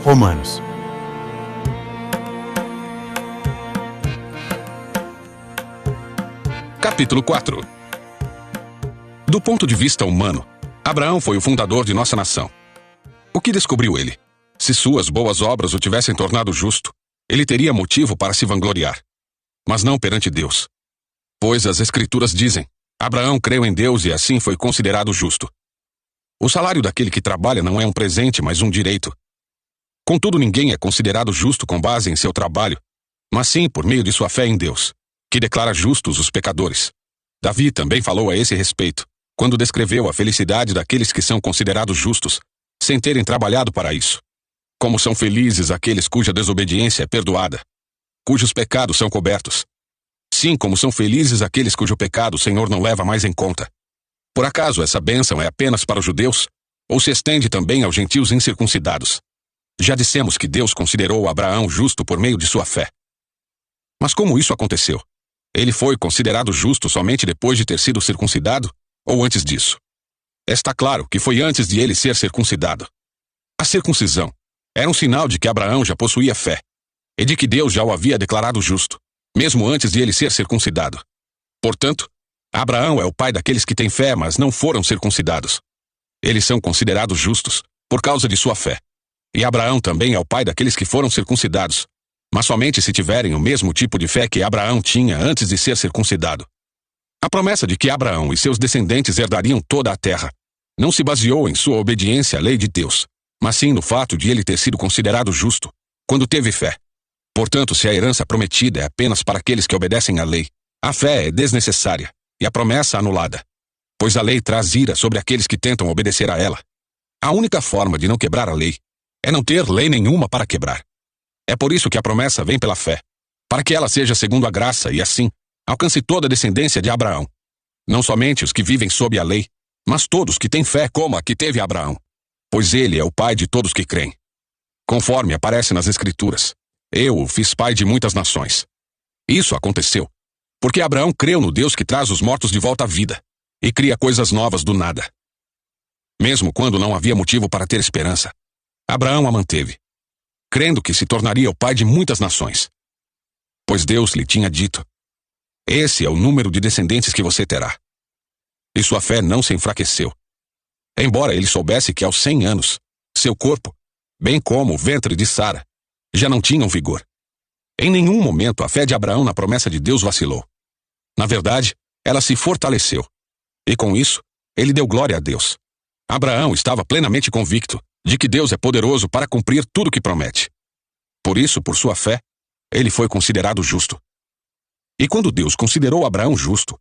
Romanos. Capítulo 4. Do ponto de vista humano, Abraão foi o fundador de nossa nação. O que descobriu ele? Se suas boas obras o tivessem tornado justo, ele teria motivo para se vangloriar. Mas não perante Deus. Pois as Escrituras dizem, Abraão creu em Deus e assim foi considerado justo. O salário daquele que trabalha não é um presente, mas um direito. Contudo, ninguém é considerado justo com base em seu trabalho, mas sim por meio de sua fé em Deus, que declara justos os pecadores. Davi também falou a esse respeito, quando descreveu a felicidade daqueles que são considerados justos, sem terem trabalhado para isso. Como são felizes aqueles cuja desobediência é perdoada, cujos pecados são cobertos. Sim, como são felizes aqueles cujo pecado o Senhor não leva mais em conta. Por acaso essa bênção é apenas para os judeus, ou se estende também aos gentios incircuncidados? Já dissemos que Deus considerou Abraão justo por meio de sua fé. Mas como isso aconteceu? Ele foi considerado justo somente depois de ter sido circuncidado, ou antes disso? Está claro que foi antes de ele ser circuncidado. A circuncisão era um sinal de que Abraão já possuía fé, e de que Deus já o havia declarado justo, mesmo antes de ele ser circuncidado. Portanto, Abraão é o pai daqueles que têm fé, mas não foram circuncidados. Eles são considerados justos por causa de sua fé. E Abraão também é o pai daqueles que foram circuncidados, mas somente se tiverem o mesmo tipo de fé que Abraão tinha antes de ser circuncidado. A promessa de que Abraão e seus descendentes herdariam toda a terra não se baseou em sua obediência à lei de Deus, mas sim no fato de ele ter sido considerado justo, quando teve fé. Portanto, se a herança prometida é apenas para aqueles que obedecem à lei, a fé é desnecessária e a promessa anulada, pois a lei traz ira sobre aqueles que tentam obedecer a ela. A única forma de não quebrar a lei é não ter lei nenhuma para quebrar. É por isso que a promessa vem pela fé, para que ela seja segundo a graça e assim alcance toda a descendência de Abraão. Não somente os que vivem sob a lei, mas todos que têm fé como a que teve Abraão, pois ele é o pai de todos que creem. Conforme aparece nas Escrituras, eu o fiz pai de muitas nações. Isso aconteceu porque Abraão creu no Deus que traz os mortos de volta à vida e cria coisas novas do nada. Mesmo quando não havia motivo para ter esperança, Abraão a manteve, crendo que se tornaria o pai de muitas nações. Pois Deus lhe tinha dito, esse é o número de descendentes que você terá. E sua fé não se enfraqueceu. Embora ele soubesse que aos 100 anos, seu corpo, bem como o ventre de Sara, já não tinham vigor. Em nenhum momento a fé de Abraão na promessa de Deus vacilou. Na verdade, ela se fortaleceu. E com isso, ele deu glória a Deus. Abraão estava plenamente convicto de que Deus é poderoso para cumprir tudo o que promete. Por isso, por sua fé, ele foi considerado justo. E quando Deus considerou Abraão justo,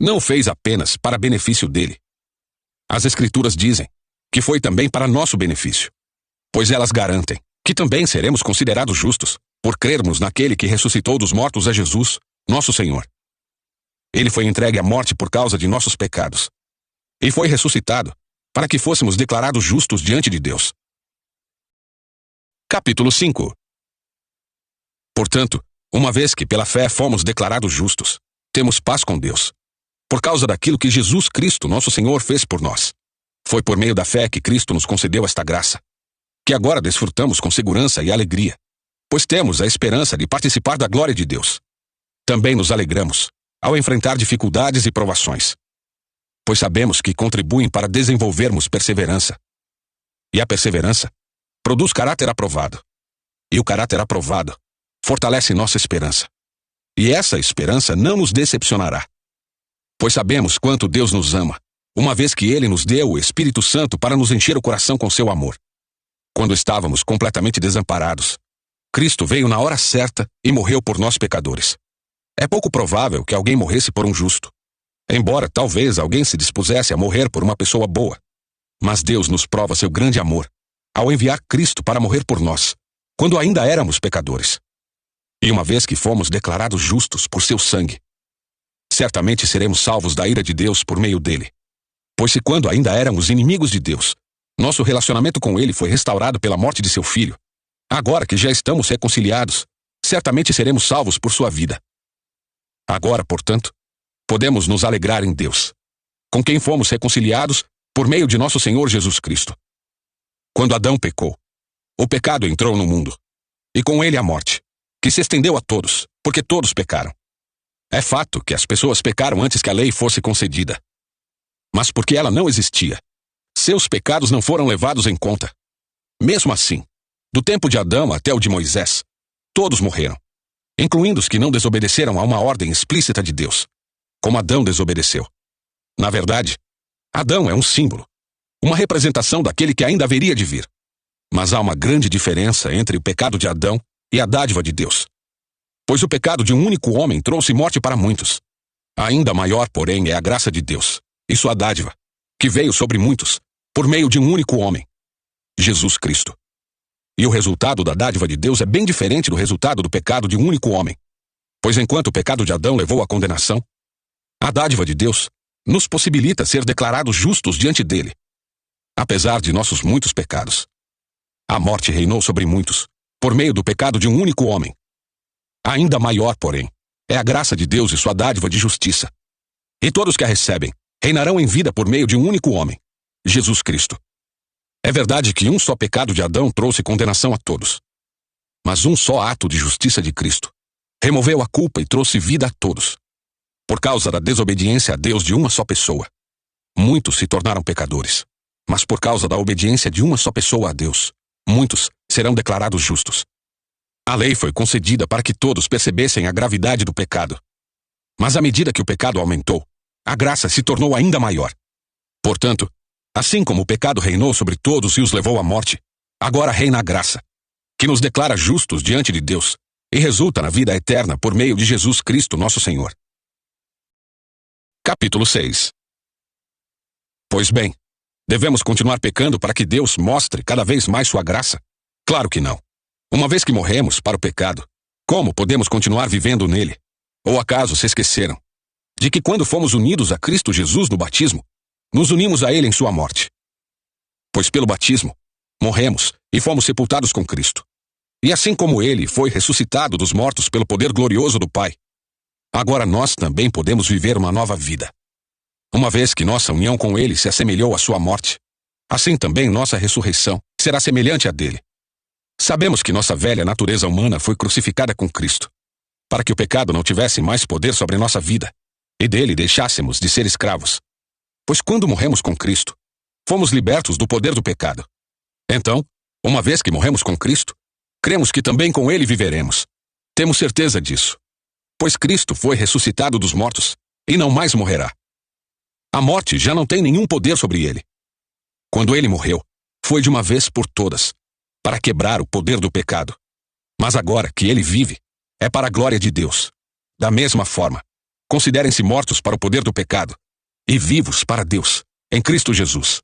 não o fez apenas para benefício dele. As Escrituras dizem que foi também para nosso benefício, pois elas garantem que também seremos considerados justos por crermos naquele que ressuscitou dos mortos a Jesus, nosso Senhor. Ele foi entregue à morte por causa de nossos pecados, e foi ressuscitado para que fôssemos declarados justos diante de Deus. Capítulo 5. Portanto, uma vez que pela fé fomos declarados justos, temos paz com Deus, por causa daquilo que Jesus Cristo, nosso Senhor, fez por nós. Foi por meio da fé que Cristo nos concedeu esta graça, que agora desfrutamos com segurança e alegria, pois temos a esperança de participar da glória de Deus. Também nos alegramos ao enfrentar dificuldades e provações, pois sabemos que contribuem para desenvolvermos perseverança. E a perseverança produz caráter aprovado. E o caráter aprovado fortalece nossa esperança. E essa esperança não nos decepcionará, pois sabemos quanto Deus nos ama, uma vez que Ele nos deu o Espírito Santo para nos encher o coração com seu amor. Quando estávamos completamente desamparados, Cristo veio na hora certa e morreu por nós pecadores. É pouco provável que alguém morresse por um justo, embora talvez alguém se dispusesse a morrer por uma pessoa boa. Mas Deus nos prova seu grande amor ao enviar Cristo para morrer por nós, quando ainda éramos pecadores. E uma vez que fomos declarados justos por seu sangue, certamente seremos salvos da ira de Deus por meio dele. Pois se quando ainda éramos inimigos de Deus, nosso relacionamento com ele foi restaurado pela morte de seu filho, agora que já estamos reconciliados, certamente seremos salvos por sua vida. Agora, portanto, podemos nos alegrar em Deus, com quem fomos reconciliados por meio de nosso Senhor Jesus Cristo. Quando Adão pecou, o pecado entrou no mundo, e com ele a morte, que se estendeu a todos, porque todos pecaram. É fato que as pessoas pecaram antes que a lei fosse concedida. Mas porque ela não existia, seus pecados não foram levados em conta. Mesmo assim, do tempo de Adão até o de Moisés, todos morreram, incluindo os que não desobedeceram a uma ordem explícita de Deus, como Adão desobedeceu. Na verdade, Adão é um símbolo, uma representação daquele que ainda haveria de vir. Mas há uma grande diferença entre o pecado de Adão e a dádiva de Deus. Pois o pecado de um único homem trouxe morte para muitos. Ainda maior, porém, é a graça de Deus, e sua dádiva, que veio sobre muitos, por meio de um único homem, Jesus Cristo. E o resultado da dádiva de Deus é bem diferente do resultado do pecado de um único homem. Pois enquanto o pecado de Adão levou à condenação, a dádiva de Deus nos possibilita ser declarados justos diante dele. Apesar de nossos muitos pecados, a morte reinou sobre muitos, por meio do pecado de um único homem. Ainda maior, porém, é a graça de Deus e sua dádiva de justiça. E todos que a recebem reinarão em vida por meio de um único homem, Jesus Cristo. É verdade que um só pecado de Adão trouxe condenação a todos. Mas um só ato de justiça de Cristo removeu a culpa e trouxe vida a todos. Por causa da desobediência a Deus de uma só pessoa, muitos se tornaram pecadores. Mas por causa da obediência de uma só pessoa a Deus, muitos serão declarados justos. A lei foi concedida para que todos percebessem a gravidade do pecado. Mas à medida que o pecado aumentou, a graça se tornou ainda maior. Portanto, assim como o pecado reinou sobre todos e os levou à morte, agora reina a graça, que nos declara justos diante de Deus e resulta na vida eterna por meio de Jesus Cristo, nosso Senhor. Capítulo 6. Pois bem, devemos continuar pecando para que Deus mostre cada vez mais sua graça? Claro que não. Uma vez que morremos para o pecado, como podemos continuar vivendo nele? Ou acaso se esqueceram de que quando fomos unidos a Cristo Jesus no batismo, nos unimos a ele em sua morte? Pois pelo batismo, morremos e fomos sepultados com Cristo. E assim como ele foi ressuscitado dos mortos pelo poder glorioso do Pai, agora nós também podemos viver uma nova vida. Uma vez que nossa união com ele se assemelhou à sua morte, assim também nossa ressurreição será semelhante à dele. Sabemos que nossa velha natureza humana foi crucificada com Cristo, para que o pecado não tivesse mais poder sobre nossa vida, e dele deixássemos de ser escravos. Pois quando morremos com Cristo, fomos libertos do poder do pecado. Então, uma vez que morremos com Cristo, cremos que também com ele viveremos. Temos certeza disso, pois Cristo foi ressuscitado dos mortos, e não mais morrerá. A morte já não tem nenhum poder sobre ele. Quando ele morreu, foi de uma vez por todas, para quebrar o poder do pecado. Mas agora que ele vive, é para a glória de Deus. Da mesma forma, considerem-se mortos para o poder do pecado e vivos para Deus, em Cristo Jesus.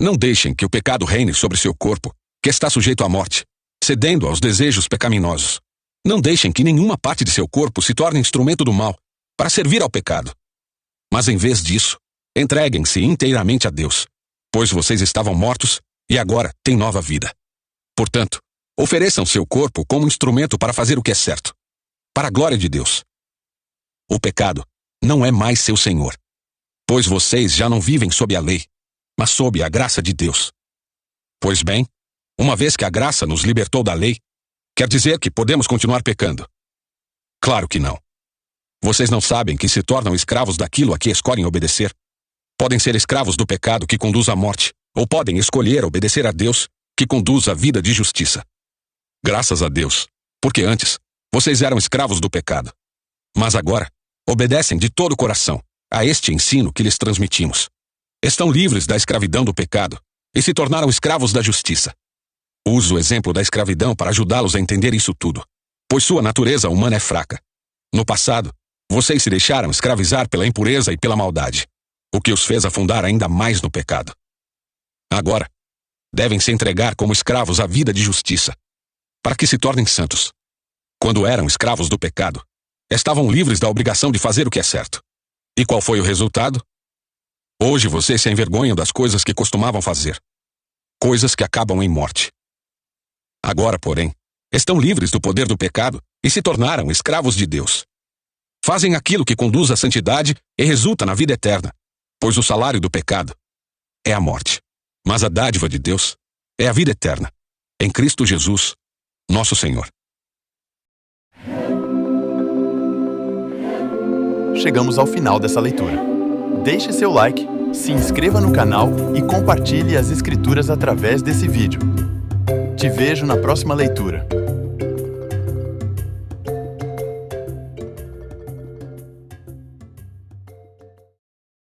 Não deixem que o pecado reine sobre seu corpo, que está sujeito à morte, cedendo aos desejos pecaminosos. Não deixem que nenhuma parte de seu corpo se torne instrumento do mal, para servir ao pecado. Mas em vez disso, entreguem-se inteiramente a Deus, pois vocês estavam mortos e agora têm nova vida. Portanto, ofereçam seu corpo como instrumento para fazer o que é certo, para a glória de Deus. O pecado não é mais seu senhor, pois vocês já não vivem sob a lei, mas sob a graça de Deus. Pois bem, uma vez que a graça nos libertou da lei, quer dizer que podemos continuar pecando? Claro que não. Vocês não sabem que se tornam escravos daquilo a que escolhem obedecer? Podem ser escravos do pecado que conduz à morte, ou podem escolher obedecer a Deus, que conduz à vida de justiça. Graças a Deus, porque antes vocês eram escravos do pecado. Mas agora, obedecem de todo o coração a este ensino que lhes transmitimos. Estão livres da escravidão do pecado e se tornaram escravos da justiça. Uso o exemplo da escravidão para ajudá-los a entender isso tudo, pois sua natureza humana é fraca. No passado, vocês se deixaram escravizar pela impureza e pela maldade, o que os fez afundar ainda mais no pecado. Agora, devem se entregar como escravos à vida de justiça, para que se tornem santos. Quando eram escravos do pecado, estavam livres da obrigação de fazer o que é certo. E qual foi o resultado? Hoje vocês se envergonham das coisas que costumavam fazer, coisas que acabam em morte. Agora, porém, estão livres do poder do pecado e se tornaram escravos de Deus. Fazem aquilo que conduz à santidade e resulta na vida eterna, pois o salário do pecado é a morte. Mas a dádiva de Deus é a vida eterna, em Cristo Jesus, nosso Senhor. Chegamos ao final dessa leitura. Deixe seu like, se inscreva no canal e compartilhe as escrituras através desse vídeo. Te vejo na próxima leitura.